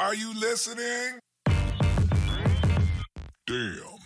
Are you listening? Damn.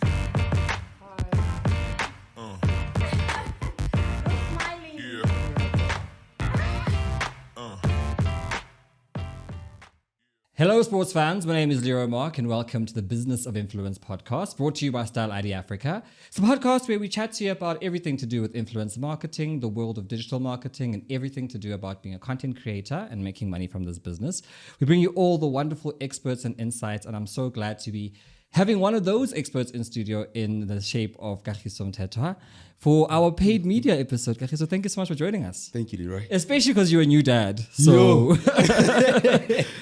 Hello, sports fans. My name is Leroy Mark, and welcome to the Business of Influence podcast, brought to you by Style ID Africa. It's a podcast where we chat to you about everything to do with influence marketing, the world of digital marketing, and everything to do about being a content creator and making money from this business. We bring you all the wonderful experts and insights, and I'm so glad to be having one of those experts in studio in the shape of Kagisgo Mthethwa for our paid media episode. Kagisgo, thank you so much for joining us. Thank you, Leroy. Especially because you're a new dad. So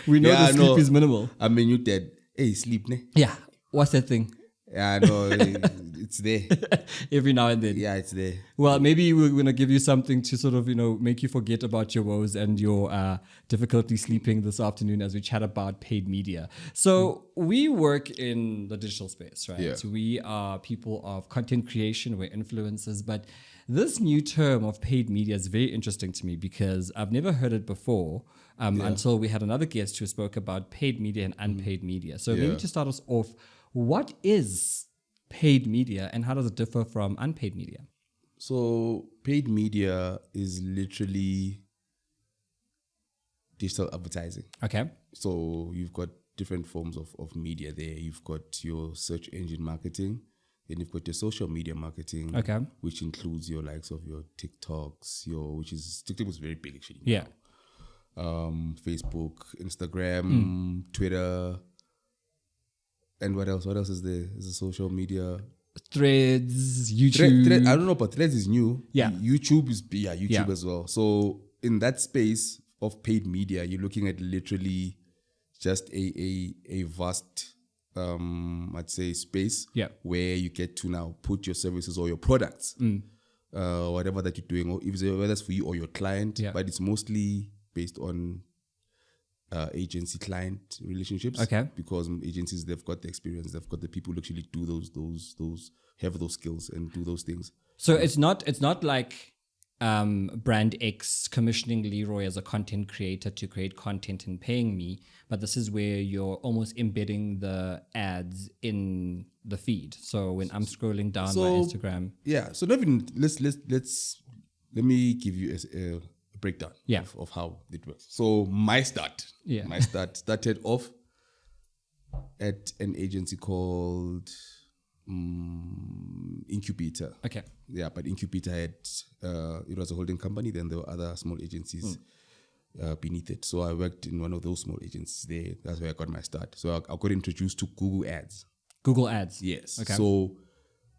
we know the sleep is minimal. I'm a new dad. Hey, sleep, ne? Yeah. What's that thing? Yeah, no, it's there. Every now and then. Yeah, it's there. Well, maybe we're going to give you something to sort of, make you forget about your woes and your difficulty sleeping this afternoon as we chat about paid media. So we work in the digital space, right? Yeah. So we are people of content creation, we're influencers, but this new term of paid media is very interesting to me because I've never heard it before until we had another guest who spoke about paid media and unpaid media. So maybe to start us off, what is paid media and how does it differ from unpaid media? So paid media is literally digital advertising. Okay. So you've got different forms of media there. You've got your search engine marketing. Then you've got your social media marketing, which includes your likes of your TikToks, TikTok was very big actually. Yeah. Facebook, Instagram, Twitter. And what else? What else is there? Is a social media? Threads, YouTube. I don't know, but Threads is new. Yeah. YouTube is YouTube as well. So in that space of paid media, you're looking at literally just a vast, I'd say, space where you get to now put your services or your products, whatever that you're doing, or whether it's for you or your client, but it's mostly based on agency-client relationships. Okay. Because agencies, they've got the experience, they've got the people who actually do those have those skills and do those things. So it's not like Brand X commissioning Leroy as a content creator to create content and paying me, but this is where you're almost embedding the ads in the feed. So when I'm scrolling down my Instagram. Yeah. So let me give you a breakdown of how it works. So my start started off at an agency called Incubator. Okay. Yeah, but Incubator had it was a holding company. Then there were other small agencies beneath it. So I worked in one of those small agencies there. That's where I got my start. So I got introduced to Google Ads. Google Ads. Yes. Okay. So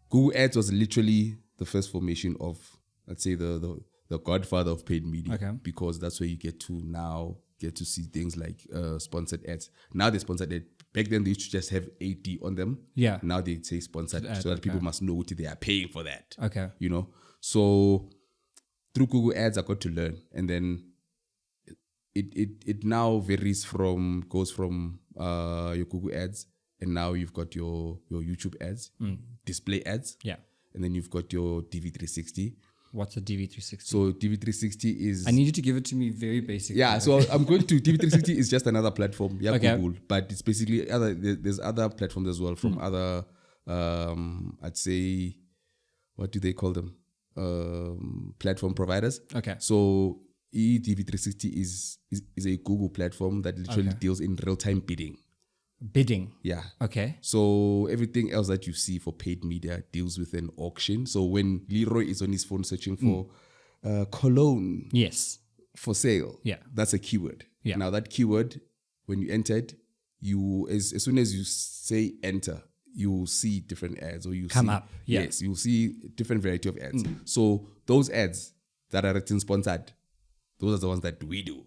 Google Ads was literally the first formation of, let's say, the godfather of paid media, because that's where you get to see things like sponsored ads. Now they sponsored ads. Back then they used to just have AD on them. Yeah. Now they say sponsored, so that people must know what they are paying for that. Okay. So through Google Ads, I got to learn, and then it now goes from your Google Ads, and now you've got your YouTube ads, display ads, and then you've got your DV360. What's a DV360? So DV360 is... I need you to give it to me very basic. Yeah, so I'm going to... DV360 is just another platform. Yeah, Google. But it's basically... There's other platforms as well from other... I'd say... What do they call them? Platform providers. Okay. So DV360 is a Google platform that literally deals in real-time bidding. Bidding. Yeah. Okay. So everything else that you see for paid media deals with an auction. So when Leroy is on his phone searching for cologne for sale, that's a keyword. Yeah. Now that keyword, when you enter it, as soon as you say enter, you will see different ads, or you come up. Yeah. Yes, you'll see different variety of ads. So those ads that are written sponsored, those are the ones that we do.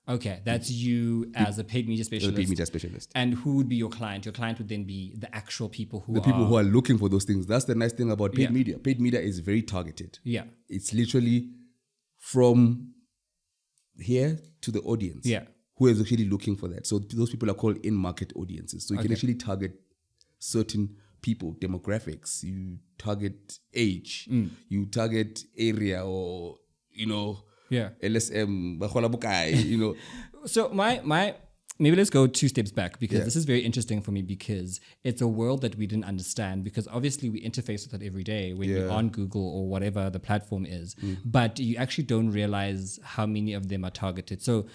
Okay, that's you as a paid media specialist. The paid media specialist. And who would be your client? Your client would then be the actual people who are looking for those things. That's the nice thing about paid media. Paid media is very targeted. Yeah. It's literally from here to the audience. Yeah. Who is actually looking for that. So those people are called in-market audiences. So you can actually target certain people, demographics. You target age. You target area, or, LSM, So my maybe let's go 2 steps back, because this is very interesting for me, because it's a world that we didn't understand, because obviously we interface with it every day when we're on Google or whatever the platform is, but you actually don't realize how many of them are targeted. So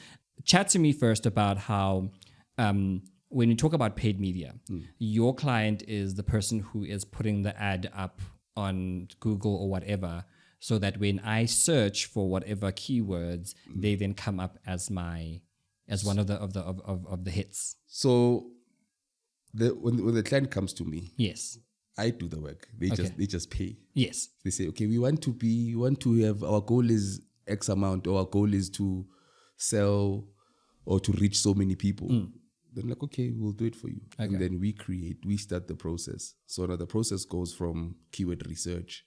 chat to me first about how when you talk about paid media, your client is the person who is putting the ad up on Google or whatever, so that when I search for whatever keywords, they then come up as one of the hits. So when the client comes to me, yes, I do the work. They just pay. Yes. They say, okay, we want to have, our goal is X amount, or our goal is to sell or to reach so many people. Then like, okay, we'll do it for you. Okay. And then we start the process. So now the process goes from keyword research,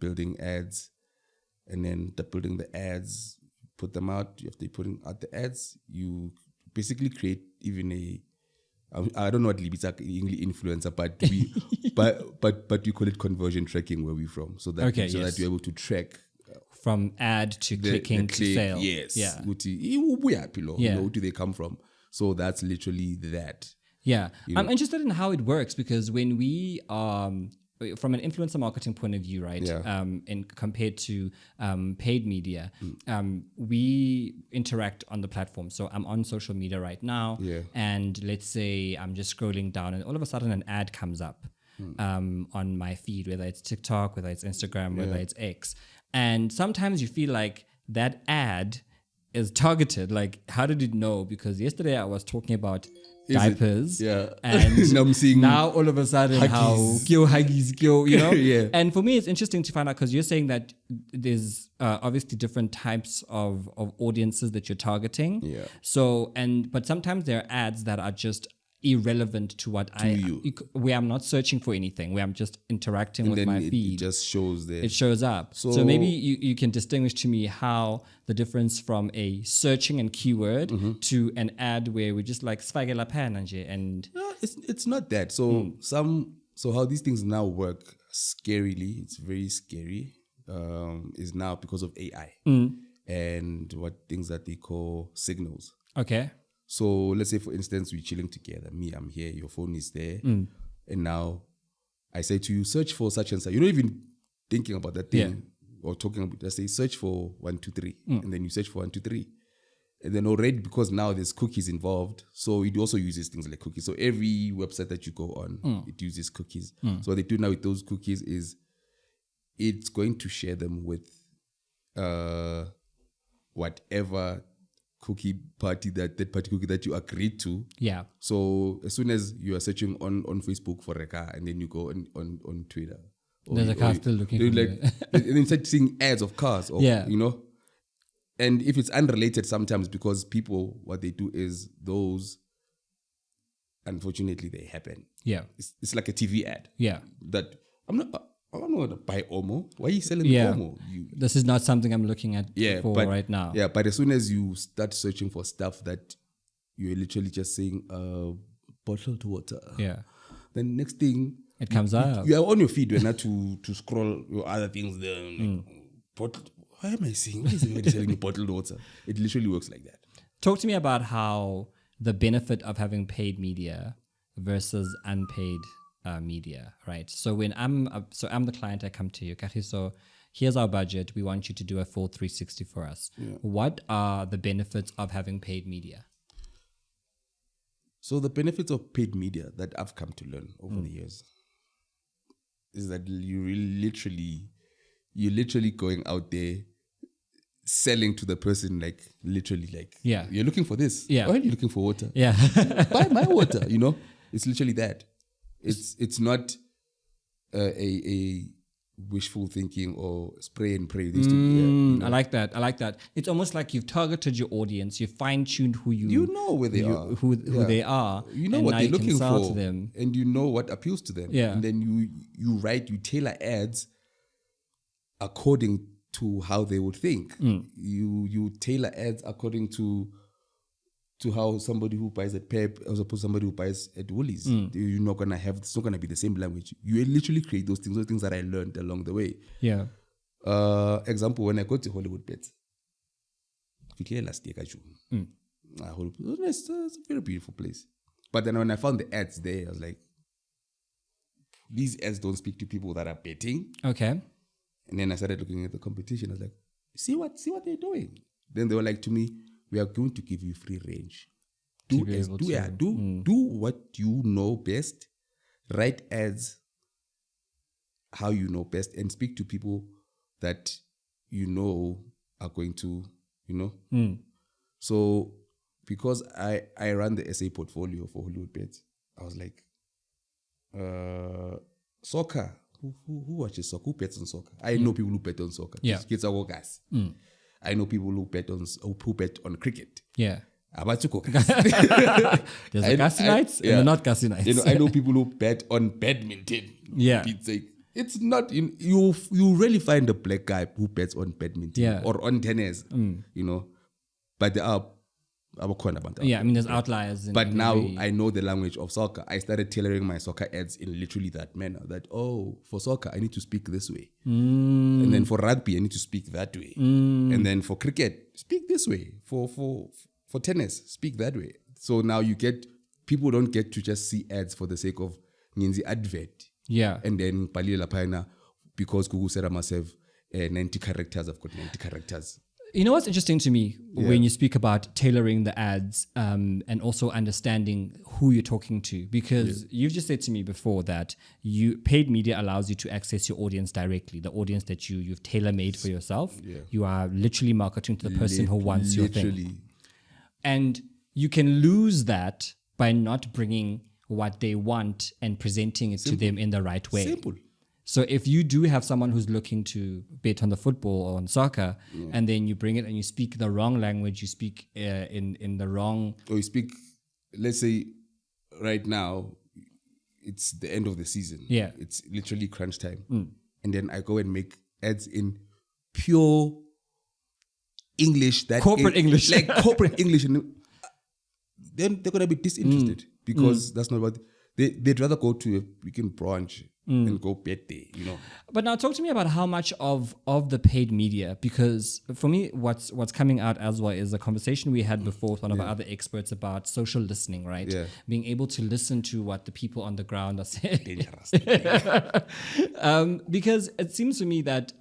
building ads, and then building the ads, put them out. After putting out the ads, you basically create even I don't know what Libita influencer, but but we call it conversion tracking where we're from, so that that you're able to track from ad to clicking to sale. Yes. Yeah. Where do they come from? So that's literally that. Yeah. I'm interested in how it works, because when we from an influencer marketing point of view, right? And compared to paid media, we interact on the platform. So I'm on social media right now, and let's say I'm just scrolling down, and all of a sudden an ad comes up on my feed, whether it's TikTok, whether it's Instagram, whether it's X, and sometimes you feel like that ad is targeted. Like, how did it know? Because yesterday I was talking about diapers, and I'm seeing now all of a sudden Huggies, you know. And for me, it's interesting to find out, because you're saying that there's obviously different types of audiences that you're targeting. So but sometimes there are ads that are just irrelevant to what where I'm not searching for anything, where I'm just interacting with my feed. It just shows there. It shows up. So maybe you can distinguish to me how the difference from a searching and keyword to an ad where we just like sfagela pan and no, it's not that. So so how these things now work, scarily, it's very scary, is now because of AI and what things that they call signals. Okay. So let's say, for instance, we're chilling together. Me, I'm here, your phone is there. And now I say to you, search for such and such. You're not even thinking about that thing or talking about it. I say, search for 1, 2, 3. And then you search for 1, 2, 3. And then already, because now there's cookies involved, so it also uses things like cookies. So every website that you go on, it uses cookies. So what they do now with those cookies is it's going to share them with whatever cookie party that party cookie that you agreed to. Yeah. So as soon as you are searching on Facebook for a car, and then you go on Twitter, there's a car still looking for like, and then start seeing ads of cars, or, you know. And if it's unrelated, sometimes, because people, what they do is those, unfortunately, they happen. Yeah. It's like a TV ad. Yeah. That I don't want to buy Omo. Why are you selling Omo? This is not something I'm looking at right now. Yeah, but as soon as you start searching for stuff that you're literally just saying bottled water. Yeah. Then next thing, it comes up. You are on your feed, you're not to scroll your other things there. Like, why am I seeing? Why is everybody selling bottled water? It literally works like that. Talk to me about how the benefit of having paid media versus unpaid media, right? So when I'm the client, I come to you, Kagisgo, here's our budget. We want you to do a full 360 for us. Yeah. What are the benefits of having paid media? So the benefits of paid media that I've come to learn over the years is that you're literally going out there selling to the person, like literally, like, you're looking for this. Yeah. Why are you looking for water? Yeah. Buy my water, you know? It's literally that. It's not a wishful thinking or spray and pray. I like that. It's almost like you've targeted your audience. You've fine-tuned who you know where they are, who they are. You know what they're looking for, to them. And you know what appeals to them. Yeah. And then you tailor ads according to how they would think. You tailor ads according to how somebody who buys at Pep as opposed to somebody who buys at Woolies. You're not gonna have, it's not gonna be the same language. You literally create those things that I learned along the way. Yeah. Example, when I go to Hollywoodbets, last year, It's a very beautiful place. But then when I found the ads there, I was like, these ads don't speak to people that are betting. Okay. And then I started looking at the competition. I was like, see what they're doing. Then they were like to me, we are going to give you free range. Do what you know best. Write ads how you know best and speak to people that you know are going to, So because I run the SA portfolio for Hollywoodbets, I was like, soccer. Who watches soccer? Who bets on soccer? I know people who bet on soccer. Yeah. Kids are guys. I know people who bet on cricket. Yeah. There's the gassy nights and the not gassy nights. I know people who bet on badminton. Yeah. It's not you really find a black guy who bets on badminton or on tennis. But there are there's outliers. But now I know the language of soccer. I started tailoring my soccer ads in literally that manner. That for soccer I need to speak this way, and then for rugby I need to speak that way, and then for cricket speak this way. For tennis speak that way. So now people don't get to just see ads for the sake of Nginzi advert. Yeah, and then Palila Paina because Google said I must have 90 characters. I've got 90 characters. You know what's interesting to me when you speak about tailoring the ads and also understanding who you're talking to, because you've just said to me before that paid media allows you to access your audience directly, the audience that you've tailor-made for yourself. Yeah. You are literally marketing to the person who wants your thing. And you can lose that by not bringing what they want and presenting it to them in the right way. Simple. So if you do have someone who's looking to bet on the football or on soccer, and then you bring it and you speak the wrong language, you speak in the wrong... Or you speak, let's say right now, it's the end of the season. Yeah. It's literally crunch time. And then I go and make ads in pure English. Corporate English. Like corporate English. And then they're going to be disinterested because that's not what... They'd rather go to a weekend brunch and go bet there, But now talk to me about how much of the paid media, because for me, what's coming out as well is a conversation we had before with one of our other experts about social listening, right? Yeah. Being able to listen to what the people on the ground are saying. Dangerous. Because it seems to me that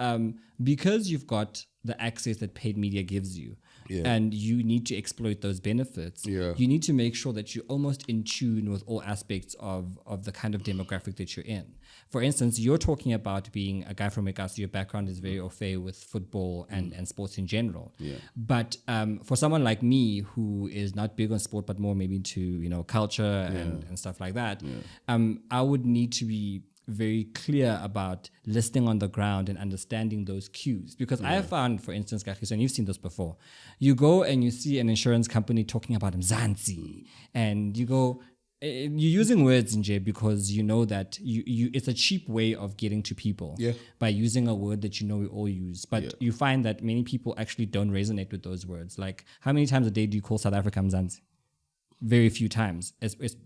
because you've got the access that paid media gives you, and you need to exploit those benefits, you need to make sure that you're almost in tune with all aspects of the kind of demographic that you're in. For instance, you're talking about being a guy from Ekasi, your background is very au fait with football and sports in general. Yeah. But for someone like me who is not big on sport, but more maybe into culture and stuff like that, I would need to be very clear about listening on the ground and understanding those cues. Because I have found, for instance, Kagisgo, and you've seen this before, you go and you see an insurance company talking about Mzansi, and you go, you're using words in J because you know that it's a cheap way of getting to people by using a word that we all use. But you find that many people actually don't resonate with those words. Like, how many times a day do you call South Africa Mzansi? Very few times,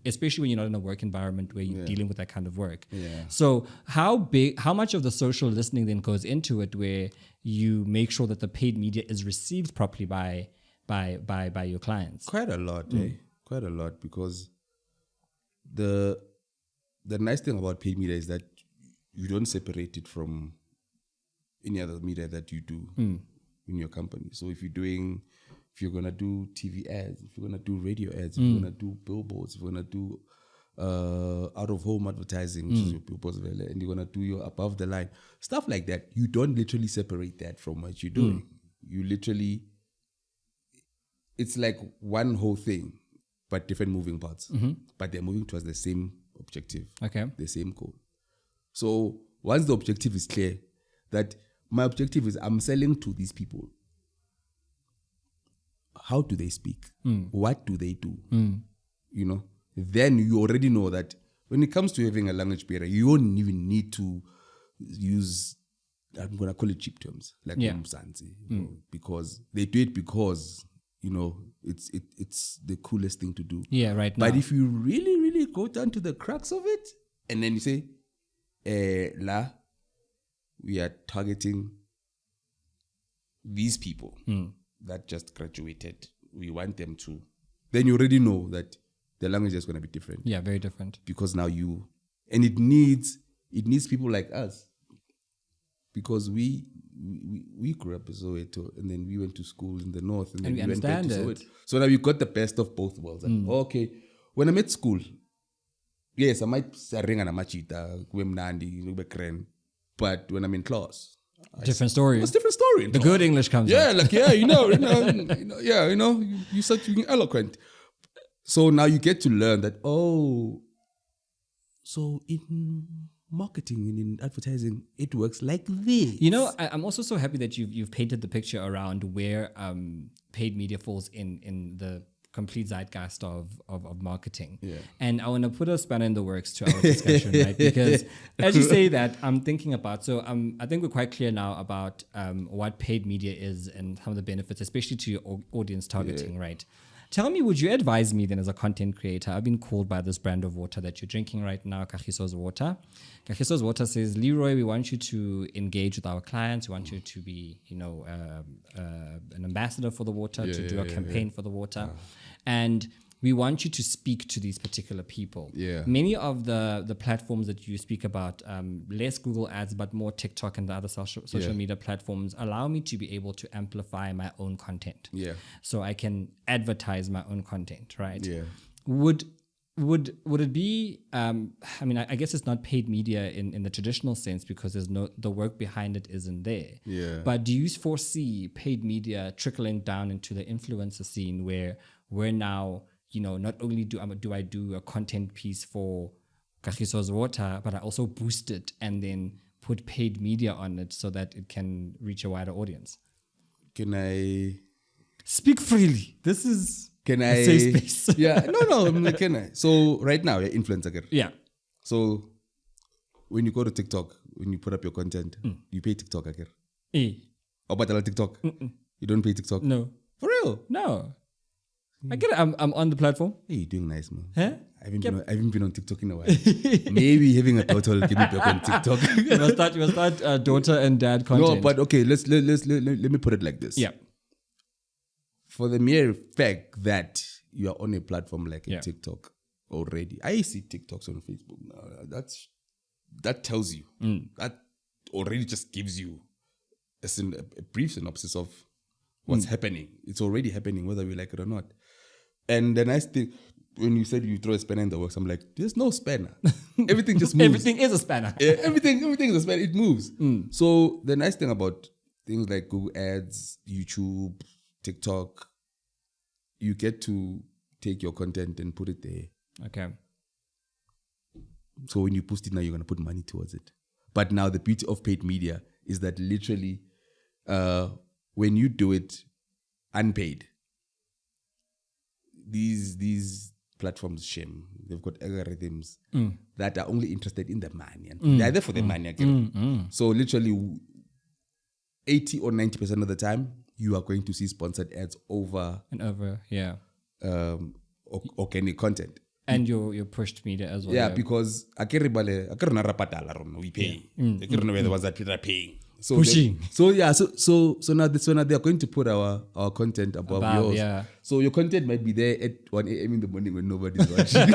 especially when you're not in a work environment where you're dealing with that kind of work. Yeah. So how much of the social listening then goes into it, where you make sure that the paid media is received properly by your clients? Quite a lot, Quite a lot, because the nice thing about paid media is that you don't separate it from any other media that you do in your company. So if you're going to do TV ads, if you're going to do radio ads, if you're going to do billboards, if you're going to do out-of-home advertising, which is your billboards, and you're going to do your above the line, stuff like that, you don't literally separate that from what you're doing. You literally, it's like one whole thing, but different moving parts. But they're moving towards the same objective, the same goal. So once the objective is clear, that my objective is I'm selling to these people. How do they speak? What do they do? Then you already know that when it comes to having a language barrier, you don't even need to use, I'm going to call it cheap terms, like Mzansi, because they do it because, it's the coolest thing to do. Yeah, right now. But if you really, really go down to the crux of it, and then you say, we are targeting these people that just graduated. We want them to then you already know that the language is going to be different. Yeah, very different. Because now and it needs people like us. Because we grew up in Soweto, and then we went to school in the north, and then we went back to Soweto. So now we got the best of both worlds. Like, okay, when I'm at school, yes, I might ring an amachita, but when I'm in class, different story. It's a different story. The good English comes out. Like, you start being eloquent. So now you get to learn that, so in marketing and in advertising, it works like this. I'm also so happy that you've painted the picture around where paid media falls in the complete zeitgeist of marketing. Yeah. And I want to put a spanner in the works to our discussion, right? Because as you say that, I'm thinking about, so I think we're quite clear now about what paid media is and some of the benefits, especially to your audience targeting, right? Tell me, would you advise me then as a content creator? I've been called by this brand of water that you're drinking right now, Kagisgo's Water. Kagisgo's Water says, Leroy, we want you to engage with our clients. We want you to be, an ambassador for the water, to do a campaign for the water. And we want you to speak to these particular people. Yeah. Many of the platforms that you speak about, less Google ads, but more TikTok and the other social media platforms, allow me to be able to amplify my own content. Yeah. So I can advertise my own content, right? Yeah. Would it be, I guess it's not paid media in the traditional sense because the work behind it isn't there. Yeah. But do you foresee paid media trickling down into the influencer scene where we're now, not only do I do a content piece for Kagisgo's Water, but I also boost it and then put paid media on it so that it can reach a wider audience? Can I speak freely? This is a safe space. Yeah, no, can I? So right now, you're influencer. Yeah. So when you go to TikTok, when you put up your content, you pay TikTok. Or but TikTok, you don't pay TikTok. No. For real? No. I get it. I'm on the platform. Hey, you're doing nice, man. Huh? I haven't been on TikTok in a while. Maybe having a daughter will get me back on TikTok. you must start daughter and dad content. No, but okay, let me put it like this. Yeah. For the mere fact that you are on a platform like a TikTok already, I see TikToks on Facebook now. That tells you that already just gives you a brief synopsis of what's happening. It's already happening, whether we like it or not. And the nice thing, when you said you throw a spanner in the works, I'm like, there's no spanner. Everything just moves. Everything is a spanner. Yeah, everything is a spanner. It moves. So the nice thing about things like Google Ads, YouTube, TikTok, you get to take your content and put it there. Okay. So when you post it now, you're going to put money towards it. But now the beauty of paid media is that literally when you do it unpaid, these platforms shame. They've got algorithms that are only interested in the money. And they're there for the money. So literally 80 or 90% of the time, you are going to see sponsored ads over and over, organic content. And your pushed media as well. Yeah, because we pay. We're the ones that are paying. So pushing. So now they're going to put our content above yours. Yeah. So your content might be there at 1 a.m. in the morning when nobody's watching.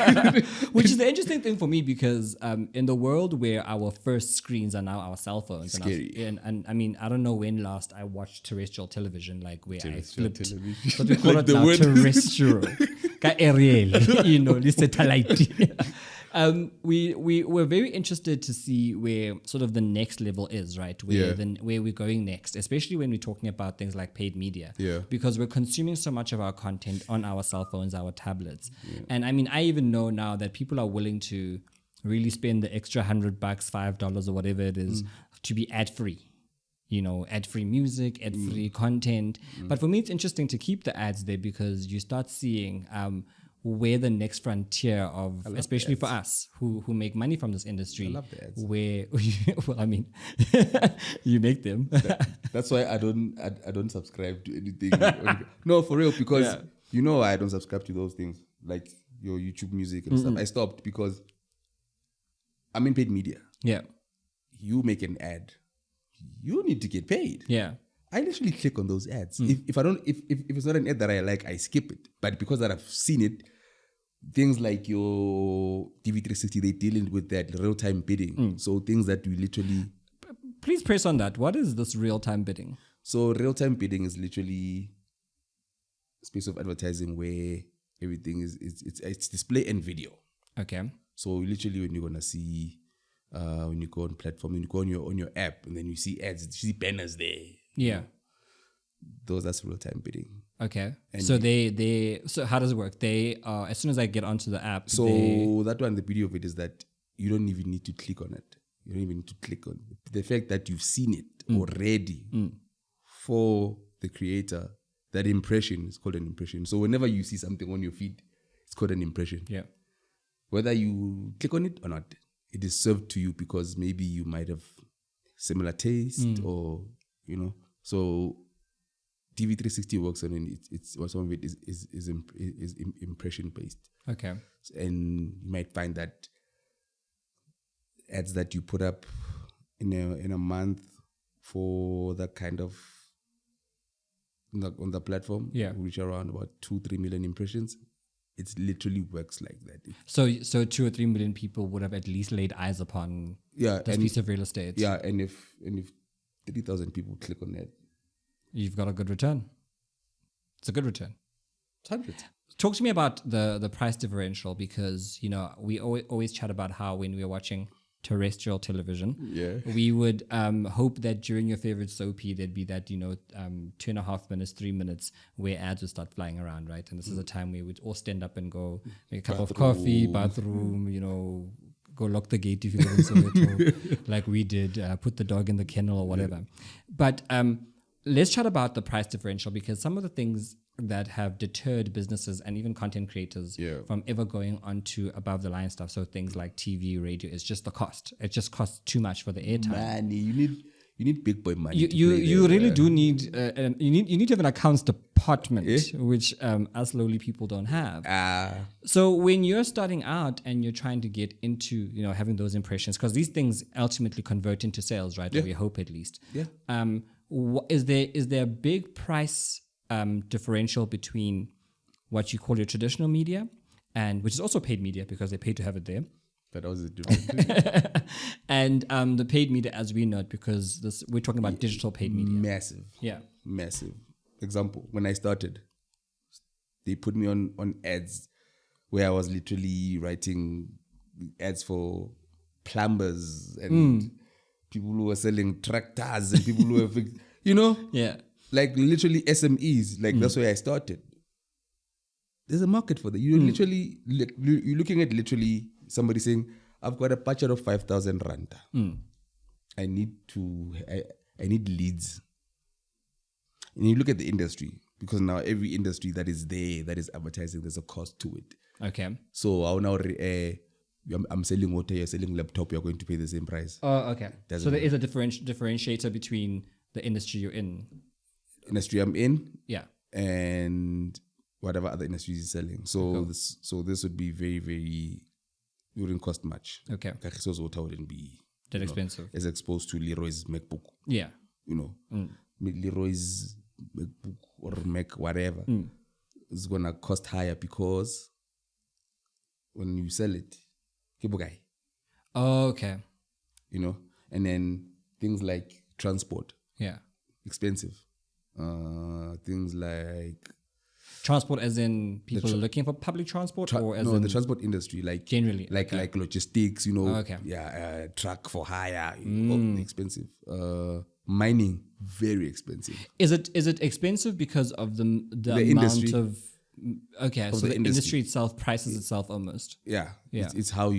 Which is the interesting thing for me because in the world where our first screens are now our cell phones. Scary. And I mean, I don't know when last I watched terrestrial television, like where I flipped. Television. What we call it now, terrestrial. Aerial, the satellite. We're very interested to see where sort of the next level is, right? Where we're going next, especially when we're talking about things like paid media. Yeah. Because we're consuming so much of our content on our cell phones, our tablets. Yeah. And I mean, I even know now that people are willing to really spend the extra $100, $5 or whatever it is to be ad-free. Ad-free music, ad-free content. But for me, it's interesting to keep the ads there because you start seeing where the next frontier of, especially for us who make money from this industry, I love the ads. Where, well, I mean, you make them. That's why I don't subscribe to anything. No, for real, because I don't subscribe to those things like your YouTube music and stuff. I stopped because I'm in paid media. Yeah. You make an ad. You need to get paid. Yeah. I literally click on those ads. If it's not an ad that I like, I skip it. But because that I've seen it, things like your DV360, they dealing with that real-time bidding. So things that you literally... Please press on that. What is this real-time bidding? So real-time bidding is literally a space of advertising where everything it's display and video. Okay. So literally when you're gonna see when you go on platform, when you go on your app and then you see ads, you see banners there. Yeah. That's real-time bidding. Okay. And so so how does it work? They as soon as I get onto the app. So that one, the beauty of it is that you don't even need to click on it. You don't even need to click on it. The fact that you've seen it already for the creator, that impression is called an impression. So whenever you see something on your feed, it's called an impression. Yeah. Whether you click on it or not, it is served to you because maybe you might have similar taste or, so DV360 works on it. It's some of it is impression based. Okay. And you might find that ads that you put up in a month for that kind of on the platform, reach around about 2-3 million impressions. It literally works like that. So 2 or 3 million people would have at least laid eyes upon this piece of real estate. Yeah, and if 30,000 people click on that, you've got a good return. It's a good return. It's 100. Talk to me about the price differential, because we always chat about how when we are watching terrestrial television, we would hope that during your favorite soapy there'd be that 2.5 minutes, 3 minutes where ads would start flying around, right? And this is a time where we'd all stand up and go make a cup of coffee, bathroom, go lock the gate if you live in Soweto, like we did, put the dog in the kennel or whatever. But let's chat about the price differential, because some of the things that have deterred businesses and even content creators from ever going on to above the line stuff. So things like TV, radio, it's just the cost. It just costs too much for the airtime. Money, you need big boy money. You really do need you need to have an accounts department, which us lowly people don't have. So when you're starting out and you're trying to get into having those impressions, because these things ultimately convert into sales, right? Or we hope at least. Is there a big price differential between what you call your traditional media, and which is also paid media because they pay to have it there, that was a different and the paid media as we know it, because we're talking about digital paid media. Massive example, when I started, they put me on ads where I was literally writing ads for plumbers and people who were selling tractors and people who were like literally SMEs. Like that's where I started. There's a market for that. You're literally you're looking at literally somebody saying, I've got a budget of 5,000 rand. I need leads. And you look at the industry, because now every industry that is there, that is advertising, there's a cost to it. Okay. So I'll now I'm selling water, you're selling laptop, you're going to pay the same price. Oh, okay. So there is a differentiator between the industry you're in. Industry I'm in, and whatever other industries is selling. So this would be very, very, it wouldn't cost much. Okay. Kagisgo's water wouldn't be that expensive. As exposed to Leroy's MacBook. Yeah. Leroy's MacBook or Mac, whatever, is gonna cost higher because when you sell it, guy. Oh, okay. And then things like transport. Yeah. Expensive. Things like transport, as in people are looking for public transport, or as in the transport industry, like generally, like logistics, okay. Truck for hire, expensive. Mining, very expensive. Is it expensive because of the amount industry of so the industry itself prices itself almost. It's how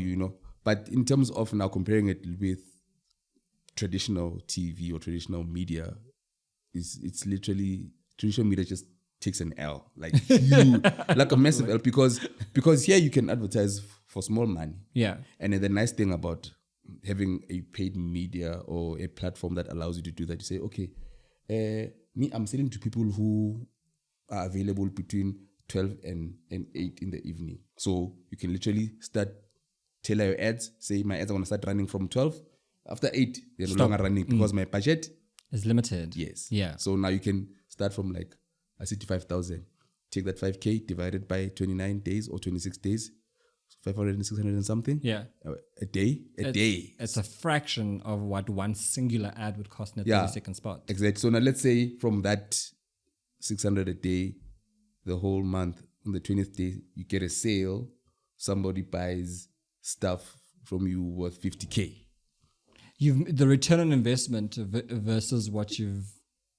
but in terms of now comparing it with traditional TV or traditional media, it's literally traditional media just takes an L, like like a massive L, because here you can advertise for small money. Yeah. And then the nice thing about having a paid media or a platform that allows you to do that, you say, okay, I'm selling to people who are available between 12 and 8 in the evening. So you can literally start tailor your ads, say my ads are going to start running from 12. After 8, they're no longer running because my budget It's limited. Yes. Yeah. So now you can start from like a 65,000. Take that 5K, divide it by 29 days or 26 days. 500 and 600 and something. Yeah. A day. It's a fraction of what one singular ad would cost in a 30-second spot. Exactly. So now let's say from that 600 a day, the whole month, on the 20th day, you get a sale. Somebody buys stuff from you worth 50K. The return on investment versus what you've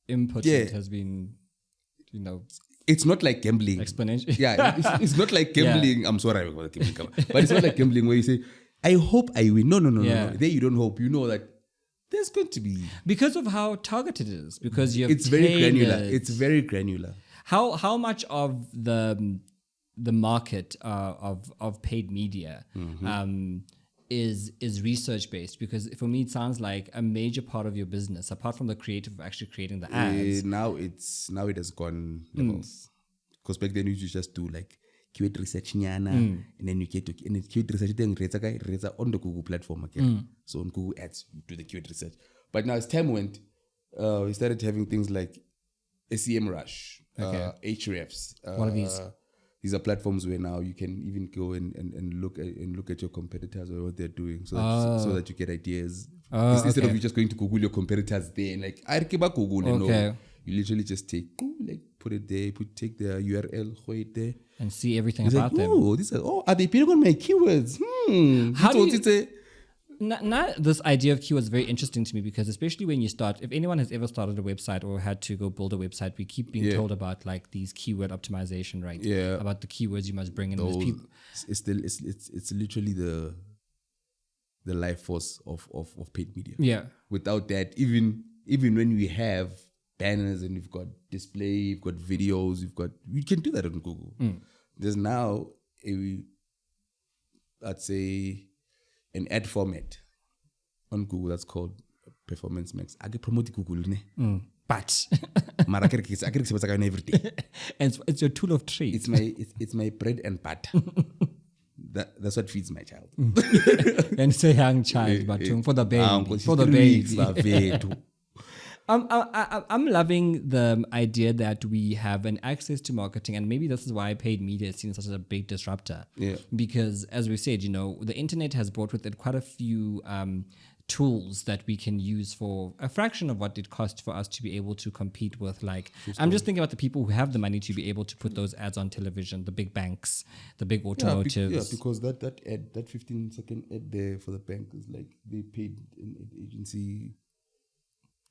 inputted has been, it's not like gambling. Exponential. Yeah, it's not like gambling. Yeah. I'm sorry about gambling, but it's not like gambling where you say, I hope I win. No. There you don't hope. You know that there's going to be, because of how targeted it is. Because it's very granular. It's very granular. How much of the market of paid media is research based? Because for me, it sounds like a major part of your business, apart from the creative of actually creating the ads. Now it has gone levels. Because back then you used to just do like keyword research and then you get to keyword research then raise on the Google platform again. So on Google Ads you do the keyword research. But now as time went, we started having things like SEM Rush, Hrefs. What are these? These are platforms where now you can even go and look at your competitors or what they're doing, so that you get ideas. Instead of you just going to Google your competitors there and like I keep Google. No, you literally just put it there, take the URL, hold it there, and see everything about them. Are they bidding on my keywords? How do you? Now, this idea of keywords is very interesting to me, because especially when you start, if anyone has ever started a website or had to go build a website, we keep being told about like these keyword optimization, right? Yeah. About the keywords you must bring in. It's literally the life force of paid media. Yeah. Without that, even when we have banners and we've got display, we've got videos, we can do that on Google. There's now I'd say an ad format on Google that's called Performance Max. I get promote Google, but I can every day. And it's your tool of trade. It's my bread and butter. That's what feeds my child. And it's a young child, but for the baby, for the baby. I'm loving the idea that we have an access to marketing, and maybe this is why paid media is seen as such a big disruptor. Yeah. Because as we said, the internet has brought with it quite a few tools that we can use for a fraction of what it costs for us to be able to compete with. Like, I'm just thinking about the people who have the money to be able to put those ads on television, the big banks, the big automotives. Because that 15-second ad there for the bank is like they paid an agency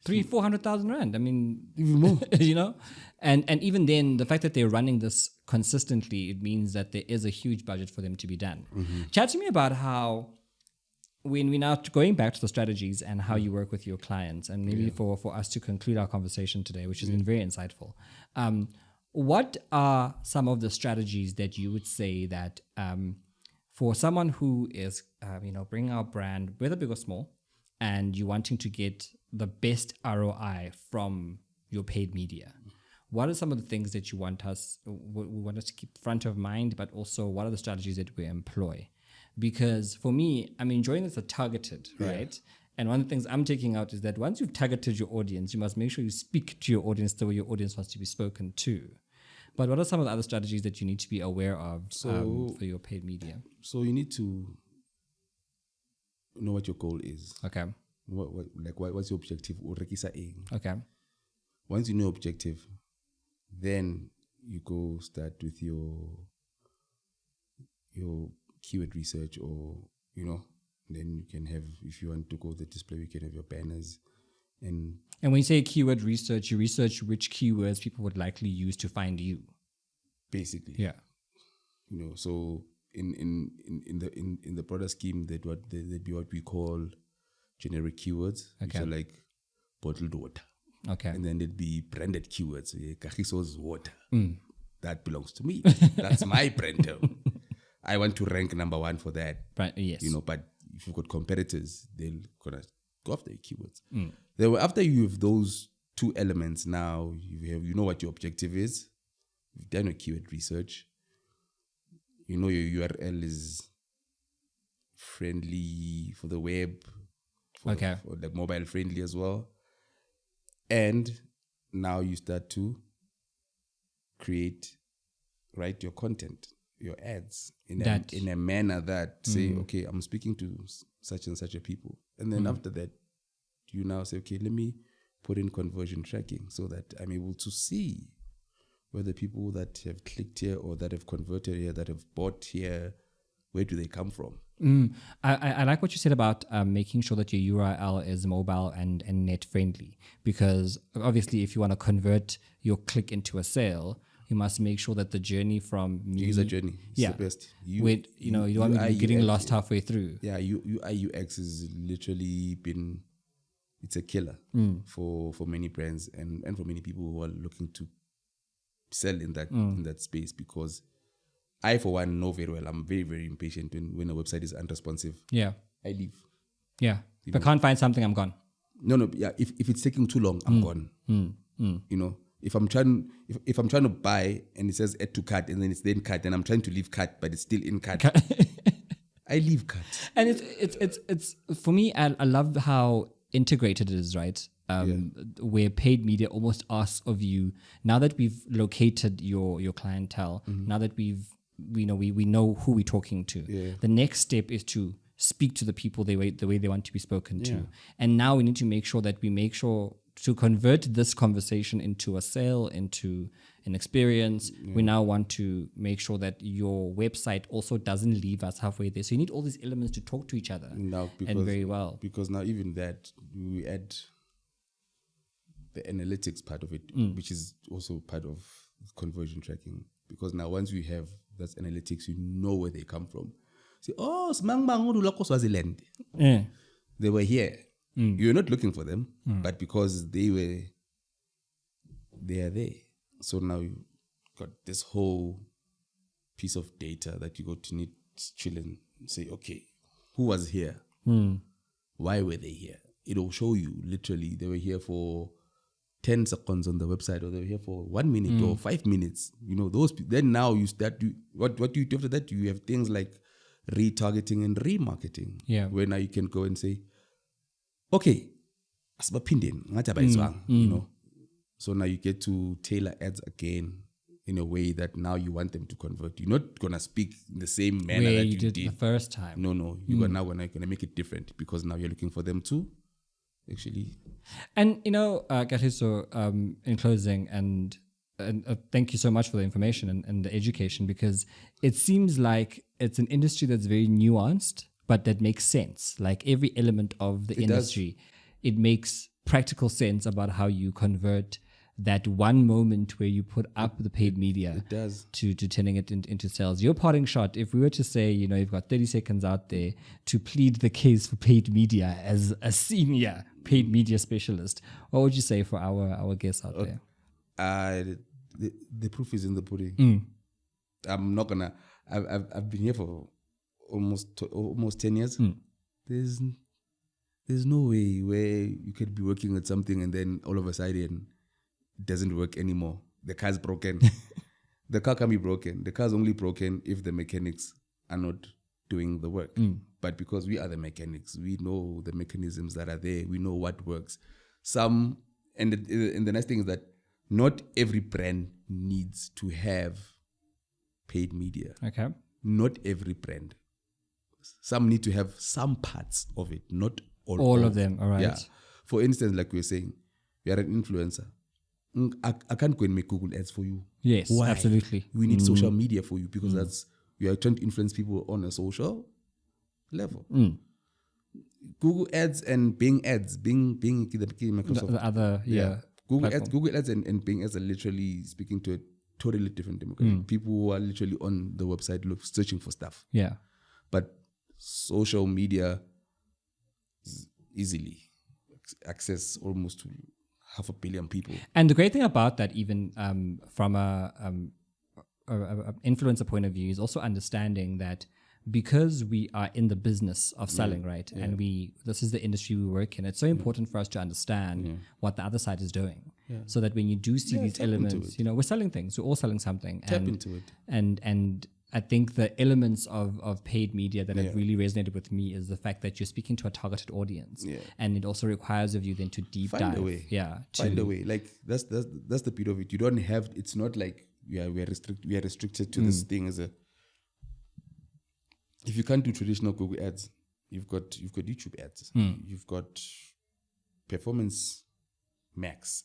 300,000-400,000 rand. I mean, even more. And even then, the fact that they're running this consistently, it means that there is a huge budget for them to be done. Chat to me about how, when we're now going back to the strategies and how you work with your clients, and maybe for us to conclude our conversation today, which has been very insightful. What are some of the strategies that you would say that for someone who is, bringing our brand, whether big or small, and you're wanting to get the best ROI from your paid media, what are some of the things that you want us to keep front of mind, but also what are the strategies that we employ? Because for me, I'm enjoying this targeted, right? And one of the things I'm taking out is that once you've targeted your audience, you must make sure you speak to your audience the way your audience wants to be spoken to. But what are some of the other strategies that you need to be aware of for your paid media? So you need to know what your goal is. Okay. What's your objective? Okay. Once you know objective, then you go start with your keyword research, or then you can have, if you want to go the display, you can have your banners. And when you say keyword research, you research which keywords people would likely use to find you. Basically. Yeah. So in the product scheme, that'd be what we call generic keywords, which are like bottled water. Okay. And then there'd be branded keywords. Kagisgo's water. That belongs to me. That's my brand term. I want to rank number one for that. Right. Yes. But if you've got competitors, they'll gonna go after your keywords. Then after you have those two elements, now you know what your objective is. You've done your keyword research. Your URL is friendly for the web. For like mobile friendly as well. And now you start to write your content, your ads in a manner that say, okay, I'm speaking to such and such a people. And then after that, you now say, okay, let me put in conversion tracking so that I'm able to see whether people that have clicked here or that have converted here, that have bought here, where do they come from? I like what you said about making sure that your URL is mobile and net friendly, because obviously if you want to convert your click into a sale, you must make sure that the journey from user journey is the best. You don't want to be getting lost halfway through. Yeah, UI UX has literally been, it's a killer for many brands and for many people who are looking to sell in that space, because I, for one, know very well I'm very, very impatient when a website is unresponsive. Yeah. I leave. Yeah. If I can't find something, I'm gone. No. Yeah. If it's taking too long, I'm gone. You know, if I'm trying to buy and it says add to cart and then it's then cart and I'm trying to leave cart but it's still in cart, I leave cart. And it's for me, I love how integrated it is, right? Where paid media almost asks of you, now that we've located your clientele, now that we know who we're talking to, the next step is to speak to the people the way they want to be spoken to. And now we need to make sure that to convert this conversation into a sale, into an experience, we now want to make sure that your website also doesn't leave us halfway there. So you need all these elements to talk to each other very well. Because now even that, we add the analytics part of it, which is also part of conversion tracking. Because now once you have that analytics, you know where they come from. Say, oh, Swaziland. They were here. You're not looking for them, but because they are there. So now you got this whole piece of data that you got to need to chill and say, okay, who was here? Why were they here? It'll show you literally they were here for 10 seconds on the website, or they were here for 1 minute or 5 minutes. You know, those. Then now you start to what do you do after that? You have things like retargeting and remarketing. Yeah. Where now you can go and say, okay, you know. So now you get to tailor ads again in a way that now you want them to convert. You're not gonna speak in the same manner that you did the first time. No. You're now gonna make it different, because now you're looking for them to actually. And Kagisgo, in closing, and thank you so much for the information and the education, because it seems like it's an industry that's very nuanced, but that makes sense. Like every element of the industry, it makes practical sense about how you convert that one moment where you put up the paid media to turning it into sales. Your parting shot, if we were to say, you've got 30 seconds out there to plead the case for paid media as a senior paid media specialist, what would you say for our guests out there? The proof is in the pudding. I'm not gonna. I've been here for almost 10 years. There's no way where you could be working at something and then all of a sudden it doesn't work anymore. The car's broken. The car can be broken. The car's only broken if the mechanics are not doing the work. But because we are the mechanics, we know the mechanisms that are there. We know what works. And the nice thing is that not every brand needs to have paid media. Okay. Not every brand. Some need to have some parts of it, not all of them. All right. Yeah. For instance, like we were saying, you are an influencer. I can't go and make Google ads for you. Yes, why? Absolutely. We need social media for you, because you are trying to influence people on a social level. Google ads and Bing ads, Bing Microsoft. The other, Google ads and Bing ads are literally speaking to a totally different demographic. People who are literally on the website searching for stuff. Yeah. But social media is easily access almost to 500 million people. And the great thing about that, even from a influencer point of view, is also understanding that because we are in the business of selling, right? Yeah. And this is the industry we work in. It's so important for us to understand what the other side is doing, so that when you do see these elements, we're selling things. We're all selling something. Tap into it. And I think the elements of paid media that have really resonated with me is the fact that you're speaking to a targeted audience, and it also requires of you then to dive. Find a way. Find a way. Like that's the beauty of it. You don't have. It's not like we are restricted to this thing as a. If you can't do traditional Google ads, you've got YouTube ads. You've got Performance Max.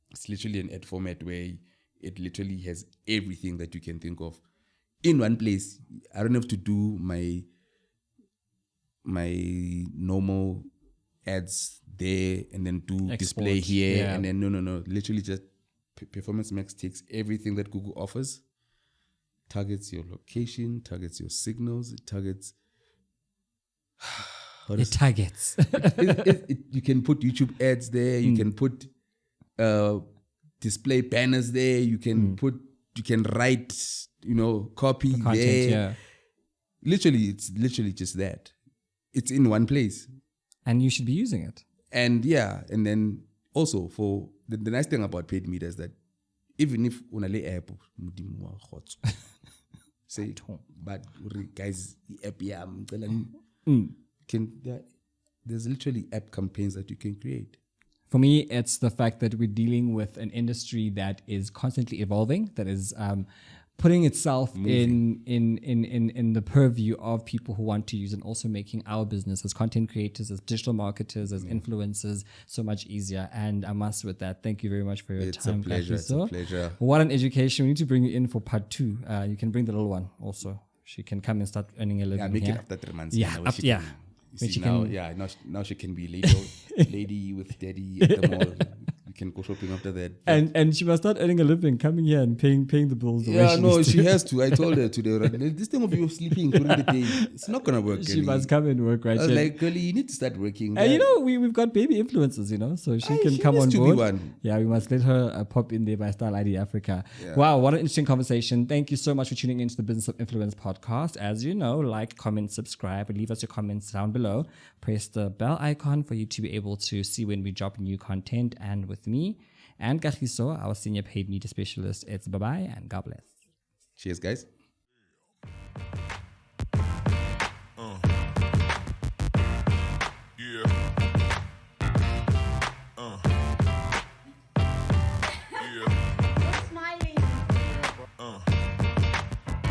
It's literally an ad format where it literally has everything that you can think of in one place. I don't have to do my normal ads there and then do export, display here and then no. Literally just Performance Max takes everything that Google offers, targets your location, targets your signals, it targets. You can put YouTube ads there. You can put display banners there. You can write, copy the content, there. Literally, it's literally just that. It's in one place. And you should be using it. And and then also for the nice thing about paid media is that even if unale app, say, but guys, app, there's literally app campaigns that you can create. For me, it's the fact that we're dealing with an industry that is constantly evolving, that is putting itself in the purview of people who want to use, and also making our business as content creators, as digital marketers, as influencers so much easier. And I must with that, thank you very much for your time. It's a pleasure. What an education. We need to bring you in for part 2. You can bring the little one also. She can come and start earning a living. Make here. it after 3 months. Now she can be lady with daddy at the mall. You can go shopping after that. And she must start earning a living, coming here and paying the bills. She has to. I told her today, this time of you sleeping during the day, it's not gonna work. She must come and work, right? I was like, girlie, you need to start working. And we've got baby influencers, so she can come on board. Yeah, we must let her pop in there by Style ID Africa. Yeah. Wow, what an interesting conversation. Thank you so much for tuning into the Business of Influence podcast. As you know, like, comment, subscribe, and leave us your comments down below. Press the bell icon for you to be able to see when we drop new content. And with me and Kagisgo, our senior paid media specialist, it's bye-bye and God bless. Cheers, guys.